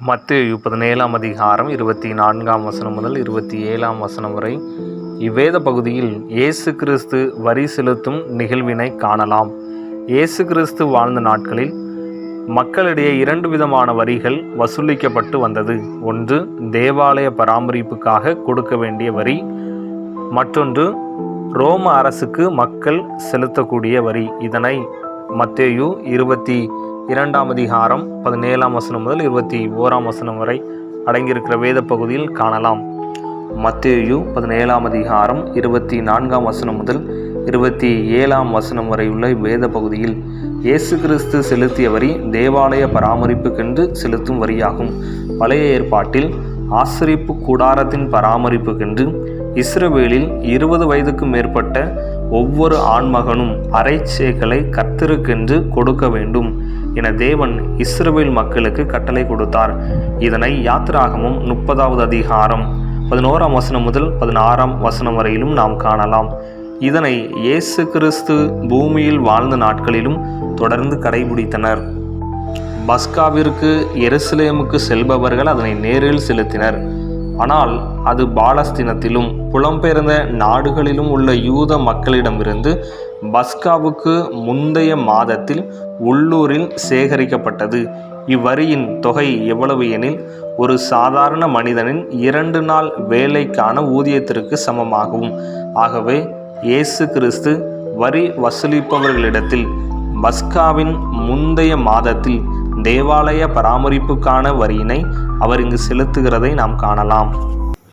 மத்தேயு 17 அதிகாரம் 24 முதல் 27 வரை இவ்வேத பகுதியில் இயேசு கிறிஸ்து வரி செலுத்தும் நிகழ்வினை காணலாம். இயேசு கிறிஸ்து வாழ்ந்த நாட்களில் மக்களிடையே 2 விதமான வரிகள் வசூலிக்கப்பட்டு வந்தது. ஒன்று தேவாலய பராமரிப்புக்காக கொடுக்க வேண்டிய வரி, மற்றொன்று ரோம அரசுக்கு மக்கள் செலுத்தக்கூடிய வரி. இதனை மத்தேயு 22 அதிகாரம் 17 முதல் 21 வரை அடங்கியிருக்கிற வேத பகுதியில் காணலாம். மத்தேயு 17 அதிகாரம் 24 முதல் 27 வரை உள்ள வேத பகுதியில் இயேசு கிறிஸ்து செலுத்திய வரி தேவாலய பராமரிப்புக்கென்று செலுத்தும் வரியாகும். பழைய ஏற்பாட்டில் ஆசரிப்பு கூடாரத்தின் பராமரிப்புக்கென்று இஸ்ரவேலில் 20 வயதுக்கு மேற்பட்ட ஒவ்வொரு ஆண்மகனும் அரை சேக்கலை கர்த்தருக்கென்று கொடுக்க வேண்டும் என தேவன் இஸ்ரவேல் மக்களுக்கு கட்டளை கொடுத்தார். இதனை யாத்திராகமம் 30 அதிகாரம் 11 முதல் 16 வரையிலும் நாம் காணலாம். இதனை இயேசு கிறிஸ்து பூமியில் வாழ்ந்த நாட்களிலும் தொடர்ந்து கடைபிடித்தனர். பஸ்காவிற்கு எருசலேமுக்கு செல்பவர்கள் அதனை நேரில் செலுத்தினர். ஆனால் அது பாலஸ்தீனத்திலும் புலம்பெயர்ந்த நாடுகளிலும் உள்ள யூத மக்களிடமிருந்து பஸ்காவுக்கு முந்தைய மாதத்தில் உள்ளூரில் சேகரிக்கப்பட்டது. இவ்வரியின் தொகை எவ்வளவு எனில் ஒரு சாதாரண மனிதனின் 2 நாள் வேலைக்கான ஊதியத்திற்கு சமமாகும். ஆகவே இயேசு கிறிஸ்து வரி வசூலிப்பவர்களிடத்தில் பஸ்காவின் முந்தைய மாதத்தில் தேவாலய பராமரிப்புக்கான வரியினை அவர் இங்கு செலுத்துகிறதை நாம் காணலாம்.